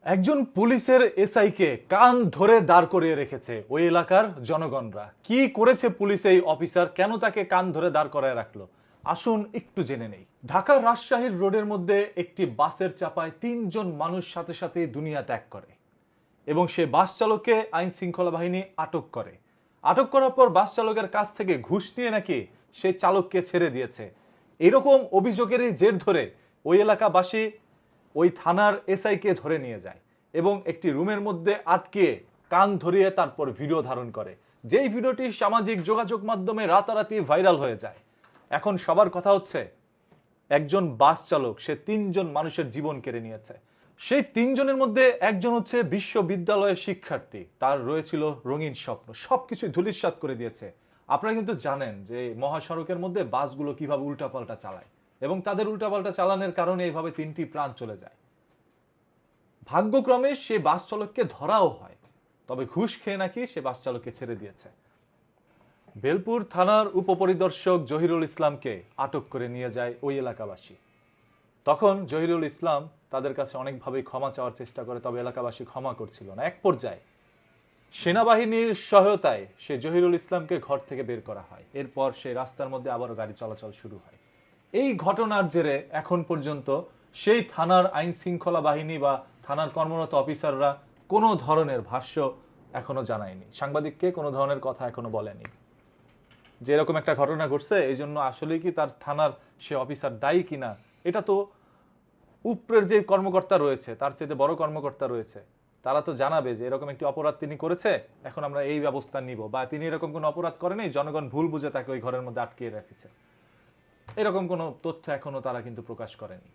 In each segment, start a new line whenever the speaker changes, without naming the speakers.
একজন পুলিশের এসআই কে কান ধরে দাঁড় করিয়ে রেখেছে ওই এলাকার জনগণরা। কি করেছে পুলিশ এই অফিসার, কেন তাকে কান ধরে দাঁড় করায় রাখলো, আসুন একটু জেনে নেই। ঢাকার রাজশাহীর রোডের মধ্যে একটি বাসের চাপায় ৩ জন মানুষ সাথে সাথে দুনিয়া ত্যাগ করে এবং সে বাস চালককে আইন শৃঙ্খলা বাহিনী আটক করে। আটক করার পর বাস চালকের কাছ থেকে ঘুষ নিয়ে নাকি সে চালককে ছেড়ে দিয়েছে। এরকম অভিযোগেরই জের ধরে ওই এলাকাবাসী ওই থানার এসআই কে ধরে নিয়ে যায় এবং একটি রুমের মধ্যে আটকে কান ধরিয়ে তারপর ভিডিও ধারণ করে, যেই ভিডিওটি সামাজিক যোগাযোগ মাধ্যমে রাতারাতি ভাইরাল হয়ে যায়। এখন সবার কথা হচ্ছে একজন বাস চালক, সে ৩ জন মানুষের জীবন কেড়ে নিয়েছে। সেই ৩ জনের মধ্যে একজন হচ্ছে বিশ্ববিদ্যালয়ের শিক্ষার্থী, তার রয়েছিল রঙিন স্বপ্ন, সবকিছু ধূলিসাৎ করে দিয়েছে। আপনারা কিন্তু জানেন যে মহাসড়কের মধ্যে বাসগুলো কিভাবে উল্টাপাল্টা চালায় এবং তাদের উল্টাপাল্টা চালানোর কারণে এইভাবে ৩টি প্রাণ চলে যায়। ভাগ্যক্রমে সে বাস চালককে ধরাও হয়, তবে ঘুষ খেয়ে নাকি সে বাস চালককে ছেড়ে দিয়েছে। বেলপুর থানার উপপরিদর্শক জহিরুল ইসলামকে আটক করে নিয়ে যায় ওই এলাকাবাসী। তখন জহিরুল ইসলাম তাদের কাছে অনেকভাবে ক্ষমা চাওয়ার চেষ্টা করে, তবে এলাকাবাসী ক্ষমা করছিল না। এক পর্যায়ে সেনাবাহিনীর সহায়তায় সে জহিরুল ইসলামকে ঘর থেকে বের করা হয়। এরপর সে রাস্তার মধ্যে আবারও গাড়ি চলাচল শুরু হয়। এই ঘটনার জেরে এখন পর্যন্ত সেই থানার আইন শৃঙ্খলা বাহিনী বা থানার কর্মরত অফিসাররা কোনো ধরনের ভাষ্য এখনো জানায়নি, সাংবাদিককে কোনো ধরনের কথা এখনো বলেনি যে এরকম একটা ঘটনা ঘটছে, এই জন্য আসলে কি তার থানার সে অফিসার দায়ী কিনা। এটা তো উপরের যে কর্মকর্তা রয়েছে, তার চেয়ে বড় কর্মকর্তা রয়েছে, তারা তো জানাবে যে এরকম একটি অপরাধ তিনি করেছে, এখন আমরা এই ব্যবস্থা নিব, বা তিনি এরকম কোনো অপরাধ করেনি, জনগণ ভুল বুঝে তাকে ওই ঘরের মধ্যে আটকিয়ে রেখেছে। এরকম কোনো তথ্য এখনো তারা কিন্তু প্রকাশ করেনি।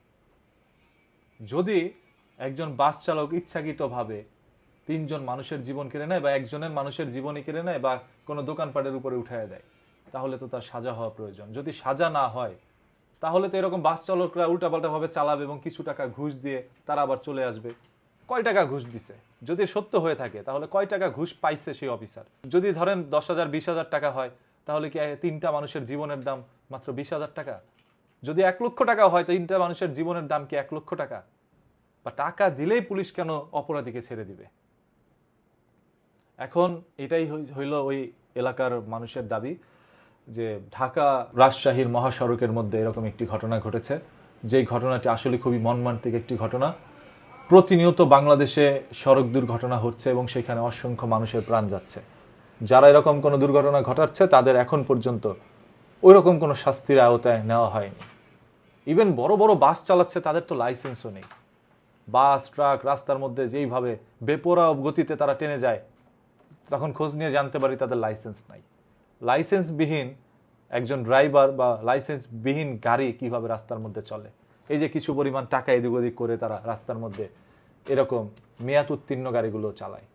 যদি একজন বাস চালক ইচ্ছাকৃতভাবে ৩ জন মানুষের জীবন কেড়ে নেয় বা একজনের মানুষের জীবনই কেড়ে নেয় বা কোনো দোকানপাটের উপরে উঠায় দেয়, তাহলে তো তার সাজা হওয়া প্রয়োজন। যদি সাজা না হয় তাহলে তো এরকম বাস চালকরা উল্টাপাল্টা ভাবে চালাবে এবং কিছু টাকা ঘুষ দিয়ে তারা আবার চলে আসবে। কয় টাকা ঘুষ দিছে যদি সত্য হয়ে থাকে, তাহলে কয় টাকা ঘুষ পাইছে সেই অফিসার? যদি ধরেন 10,000 20,000 টাকা হয়, তাহলে কি 3টা মানুষের জীবনের দাম মাত্র 20,000 টাকা? যদি 1 লক্ষ টাকা হয়, 3টা মানুষের জীবনের দাম কি 1 লক্ষ টাকা? বা টাকা দিলেই পুলিশ কেন অপরাধীকে ছেড়ে দিবে? এখন এটাই হইল ওই এলাকার মানুষের দাবি যে ঢাকা রাজশাহীর মহাসড়কের মধ্যে এরকম একটি ঘটনা ঘটেছে, যেই ঘটনাটি আসলে খুবই মর্মান্তিক একটি ঘটনা। প্রতিনিয়ত বাংলাদেশে সড়ক দুর্ঘটনা হচ্ছে এবং সেখানে অসংখ্য মানুষের প্রাণ যাচ্ছে। যারা এরকম কোনো দুর্ঘটনা ঘটাচ্ছে তাদের এখন পর্যন্ত ওইরকম কোনো শাস্তির আওতায় নেওয়া হয়নি। ইভেন বড় বড় বাস চালাচ্ছে, তাদের তো লাইসেন্সও নেই। বাস ট্রাক রাস্তার মধ্যে যেইভাবে বেপরোয়া গতিতে তারা টেনে যায়, তখন খোঁজ নিয়ে জানতে পারি তাদের লাইসেন্স নাই। লাইসেন্সবিহীন একজন ড্রাইভার বা লাইসেন্সবিহীন গাড়ি কিভাবে রাস্তার মধ্যে চলে? এই যে কিছু পরিমাণ টাকা এদিক ওদিক করে তারা রাস্তার মধ্যে এরকম মেয়াদ উত্তীর্ণ গাড়িগুলো চালায়।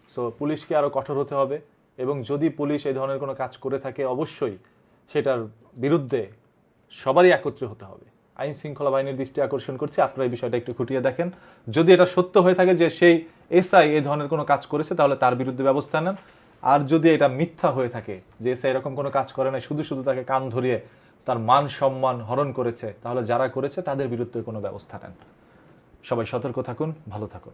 সো পুলিশকে আরো কঠোর হতে হবে এবং যদি পুলিশ এই ধরনের কোনো কাজ করে থাকে, অবশ্যই সেটার বিরুদ্ধে সবারই একত্রে হতে হবে। আইন শৃঙ্খলা বাহিনীর দৃষ্টি আকর্ষণ করছে, আপনারা এই বিষয়টা একটু খুঁটিয়ে দেখেন। যদি এটা সত্য হয়ে থাকে যে সেই এসআই এই ধরনের কোনো কাজ করেছে, তাহলে তার বিরুদ্ধে ব্যবস্থা নেন। আর যদি এটা মিথ্যা হয়ে থাকে যে এসআই এরকম কোনো কাজ করে না, শুধু শুধু তাকে কান ধরিয়ে তার মান সম্মান হরণ করেছে, তাহলে যারা করেছে তাদের বিরুদ্ধে কোনো ব্যবস্থা নেন। সবাই সতর্ক থাকুন, ভালো থাকুন।